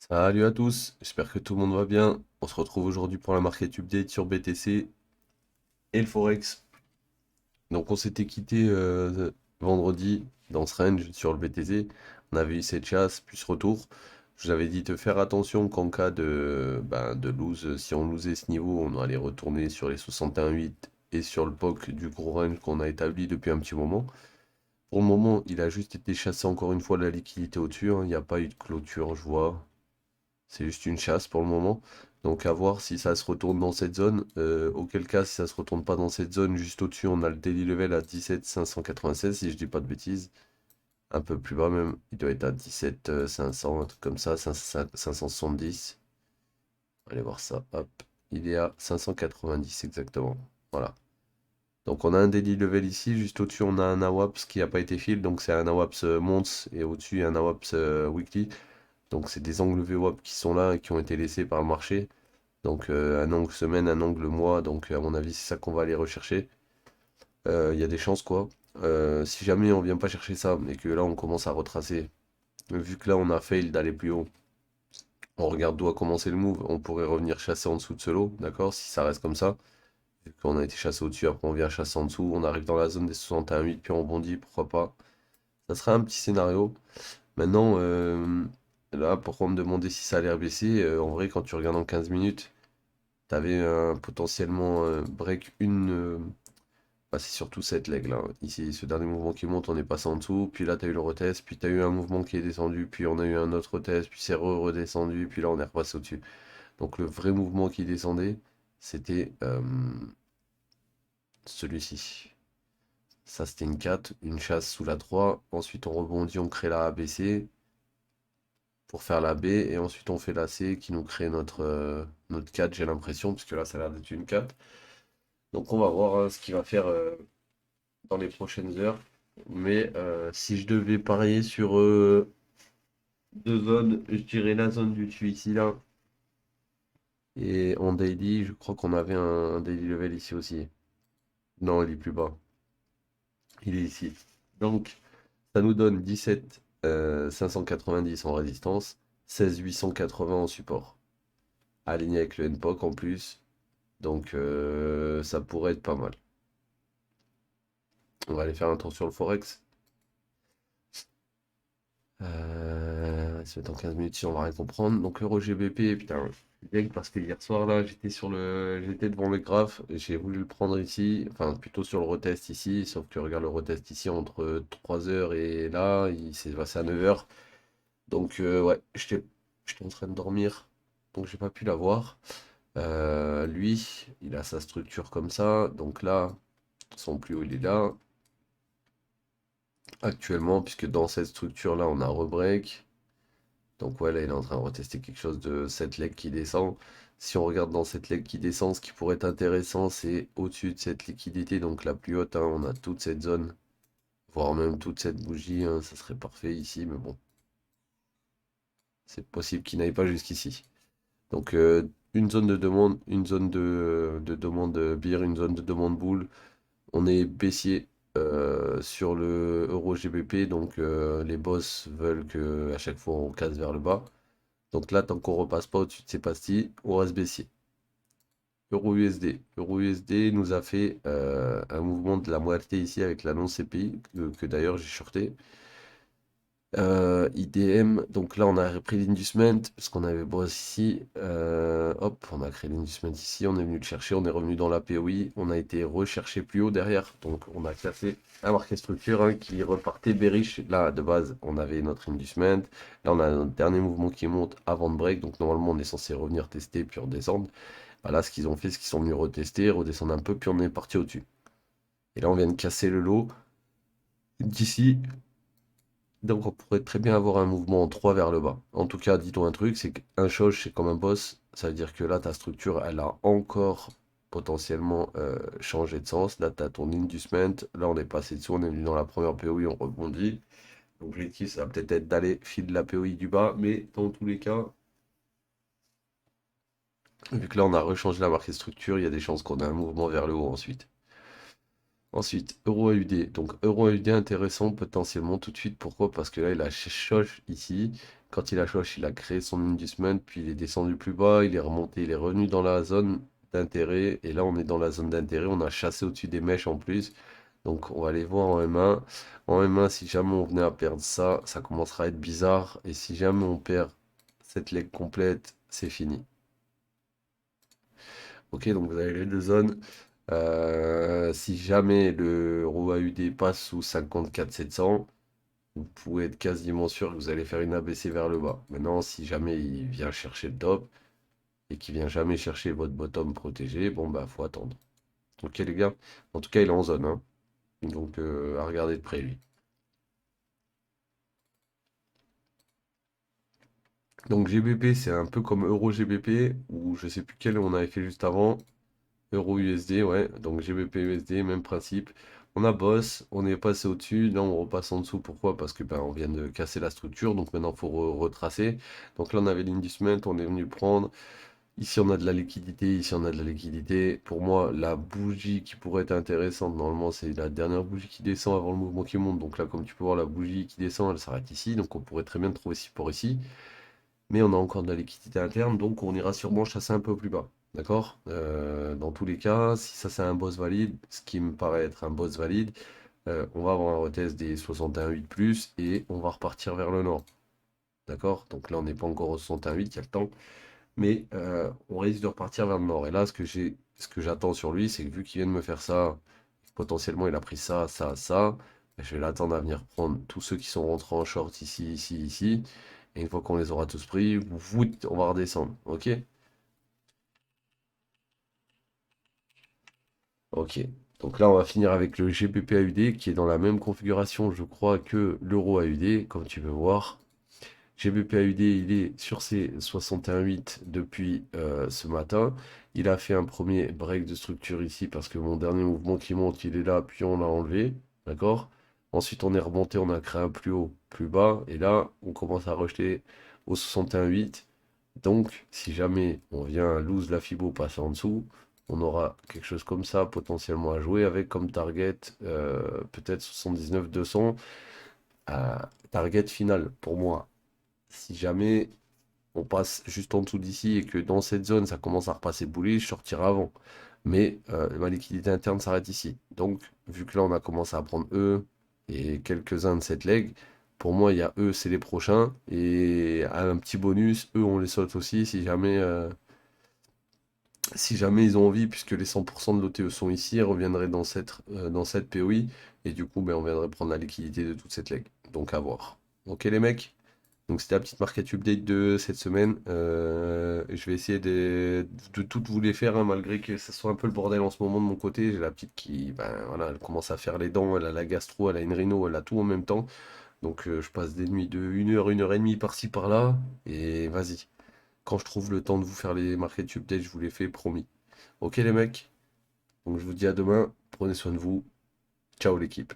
Salut à tous, j'espère que tout le monde va bien. On se retrouve aujourd'hui pour la market update sur BTC et le Forex. Donc on s'était quitté vendredi dans ce range sur le BTC. On avait eu cette chasse plus retour. Je vous avais dit de faire attention qu'en cas de lose, si on losait ce niveau, on allait retourner sur les 61,8 et sur le POC du gros range qu'on a établi depuis un petit moment. Pour le moment, il a juste été chassé encore une fois de la liquidité au-dessus, hein. Il n'y a pas eu de clôture, je vois. C'est juste une chasse pour le moment. Donc à voir si ça se retourne dans cette zone. Auquel cas, si ça se retourne pas dans cette zone, juste au-dessus, on a le daily level à 17 596, si je dis pas de bêtises. Un peu plus bas même. Il doit être à 17 500, un truc comme ça, 570. Allez voir ça. Hop. Il est à 590 exactement. Voilà. Donc on a un daily level ici. Juste au-dessus, on a un AWAPS qui n'a pas été fill. Donc c'est un AWAPS months et au-dessus, un AWAPS weekly. Donc c'est des angles VWAP qui sont là et qui ont été laissés par le marché. Donc un angle semaine, un angle mois. Donc à mon avis, c'est ça qu'on va aller rechercher. Il y a des chances quoi. Si jamais on vient pas chercher ça et que là on commence à retracer, vu que là on a fail d'aller plus haut, on regarde d'où a commencé le move, on pourrait revenir chasser en dessous de ce lot, d'accord? Si ça reste comme ça, vu qu'on a été chassé au-dessus, après on vient chasser en dessous, on arrive dans la zone des 61,8 puis on rebondit, pourquoi pas. Ça sera un petit scénario. Maintenant, là, pourquoi me demander si ça a l'air baissé, en vrai, quand tu regardes en 15 minutes, t'avais potentiellement break une. Bah, c'est surtout cette leg là. Ici, ce dernier mouvement qui monte, on est passé en dessous. Puis là, t'as eu le retest. Puis t'as eu un mouvement qui est descendu. Puis on a eu un autre retest. Puis c'est redescendu. Puis là, on est repassé au-dessus. Donc le vrai mouvement qui descendait, c'était celui-ci. Ça, c'était une 4, une chasse sous la 3. Ensuite, on rebondit, on crée la ABC pour faire la B. Et ensuite, on fait la C qui nous crée notre 4, j'ai l'impression. Puisque là, ça a l'air d'être une 4. Donc on va voir hein, ce qu'il va faire dans les prochaines heures. Mais si je devais parier sur deux zones, je dirais la zone du dessus ici là. Et en daily, je crois qu'on avait un daily level ici aussi. Non, il est plus bas. Il est ici. Donc ça nous donne 17 590 en résistance, 16 880 en support. Aligné avec le NPOC en plus. Donc ça pourrait être pas mal. On va aller faire un tour sur le Forex. Ça va être en 15 minutes si on va rien comprendre. Donc euro GBP, putain, je suis deg parce que hier soir là, j'étais devant le graphe, et j'ai voulu le prendre ici, enfin plutôt sur le retest ici, sauf que regarde le retest ici entre 3 heures et là, il s'est passé à 9 heures. Donc ouais, j'étais en train de dormir, donc j'ai pas pu l'avoir. Lui, il a sa structure comme ça, donc là, son plus haut il est là actuellement, puisque dans cette structure là, on a rebreak. Donc ouais, là, il est en train de retester quelque chose de cette leg qui descend. Si on regarde dans cette leg qui descend, ce qui pourrait être intéressant, c'est au-dessus de cette liquidité, donc la plus haute, hein, on a toute cette zone, voire même toute cette bougie, hein, ça serait parfait ici, mais bon, c'est possible qu'il n'aille pas jusqu'ici. Donc une zone de demande, une zone de demande bear, une zone de demande boule. On est baissier sur le euro GBP, donc les boss veulent que à chaque fois on casse vers le bas. Donc là, tant qu'on repasse pas au-dessus de ces pastilles, on reste baissier. Euro USD. Euro USD nous a fait un mouvement de la moitié ici avec l'annonce CPI, que d'ailleurs j'ai shorté. IDM, donc là on a repris l'inducement, parce qu'on avait boss ici. Hop, on a créé l'inducement ici, on est venu le chercher, on est revenu dans la POI, on a été recherché plus haut derrière, donc on a classé un marqué structure hein, qui repartait bearish. Là de base on avait notre inducement, là on a notre dernier mouvement qui monte avant de break, donc normalement on est censé revenir tester puis redescendre. Bah là ce qu'ils ont fait, c'est qu'ils sont venus retester, redescendre un peu, puis on est parti au-dessus. Et là on vient de casser le lot d'ici. Donc on pourrait très bien avoir un mouvement en 3 vers le bas. En tout cas, dis-toi un truc, c'est qu'un shoge, c'est comme un boss. Ça veut dire que là, ta structure, elle a encore potentiellement changé de sens. Là, tu as ton inducement. Là, on est passé dessous, on est venu dans la première POI, on rebondit. Donc l'objectif, ça va peut-être être d'aller fil de la POI du bas. Mais dans tous les cas, vu que là, on a rechangé la marque structure, il y a des chances qu'on ait un mouvement vers le haut ensuite. Ensuite, Euro AUD. Donc Euro AUD intéressant potentiellement tout de suite. Pourquoi? Parce que là, il a choche ici. Quand il a choisi, il a créé son inducement, puis il est descendu plus bas, il est remonté, il est revenu dans la zone d'intérêt. Et là, on est dans la zone d'intérêt. On a chassé au-dessus des mèches en plus. Donc, on va aller voir en M1. En M1, si jamais on venait à perdre ça, ça commencera à être bizarre. Et si jamais on perd cette leg complète, c'est fini. Ok, donc vous avez les deux zones. Si jamais le ROA UD passe sous 54 700, vous pouvez être quasiment sûr que vous allez faire une ABC vers le bas. Maintenant, si jamais il vient chercher le top et qu'il vient jamais chercher votre bottom protégé, bon bah faut attendre. Ok les gars, en tout cas il est en zone, hein. Donc à regarder de près lui. Donc GBP c'est un peu comme Euro GBP ou je sais plus quel on avait fait juste avant. Euro USD, ouais. Donc GBP USD, même principe. On a boss, on est passé au-dessus, là on repasse en dessous. Pourquoi? Parce que ben, on vient de casser la structure, donc maintenant il faut retracer. Donc là on avait l'inducement, on est venu prendre. Ici on a de la liquidité, ici on a de la liquidité. Pour moi, la bougie qui pourrait être intéressante, normalement c'est la dernière bougie qui descend avant le mouvement qui monte. Donc là comme tu peux voir, la bougie qui descend, elle s'arrête ici. Donc on pourrait très bien trouver support ici. Mais on a encore de la liquidité interne, donc on ira sûrement chasser un peu plus bas. D'accord? Dans tous les cas, si ça c'est un boss valide, ce qui me paraît être un boss valide, on va avoir un retest des 61,8 plus et on va repartir vers le nord. D'accord? Donc là on n'est pas encore au 61,8, il y a le temps. Mais on risque de repartir vers le nord. Et là, ce que j'attends sur lui, c'est que vu qu'il vient de me faire ça, potentiellement il a pris ça, ça, ça, ben, je vais l'attendre à venir prendre tous ceux qui sont rentrés en short ici, ici, ici. Et une fois qu'on les aura tous pris, on va redescendre. Ok? Ok. Donc là, on va finir avec le GBP AUD qui est dans la même configuration, je crois, que l'euro AUD, comme tu peux voir. GBP AUD, il est sur ses 61,8 depuis ce matin. Il a fait un premier break de structure ici parce que mon dernier mouvement qui monte, il est là, puis on l'a enlevé. D'accord? Ensuite, on est remonté, on a créé un plus haut, plus bas. Et là, on commence à rejeter au 61,8. Donc, si jamais on vient lose la Fibo passer en dessous, on aura quelque chose comme ça potentiellement à jouer avec comme target peut-être 79-200. Target final pour moi. Si jamais on passe juste en dessous d'ici et que dans cette zone ça commence à repasser bullish, je sortirai avant. Mais ma liquidité interne s'arrête ici. Donc, vu que là on a commencé à prendre E et quelques-uns de cette leg, pour moi il y a E, c'est les prochains. Et un petit bonus, eux on les saute aussi si jamais ils ont envie, puisque les 100% de l'OTE sont ici, ils reviendraient dans cette POI. Et du coup, ben, on viendrait prendre la liquidité de toute cette leg. Donc à voir. Ok les mecs? Donc c'était la petite market update de cette semaine. Je vais essayer de toutes vous les faire, hein, malgré que ça soit un peu le bordel en ce moment de mon côté. J'ai la petite qui, ben, voilà, elle commence à faire les dents, elle a la gastro, elle a une rhino, elle a tout en même temps. Donc je passe des nuits de 1 heure et demie par-ci par-là. Et vas-y. Quand je trouve le temps de vous faire les market updates, je vous les fais, promis. Ok les mecs? Donc je vous dis à demain. Prenez soin de vous. Ciao l'équipe.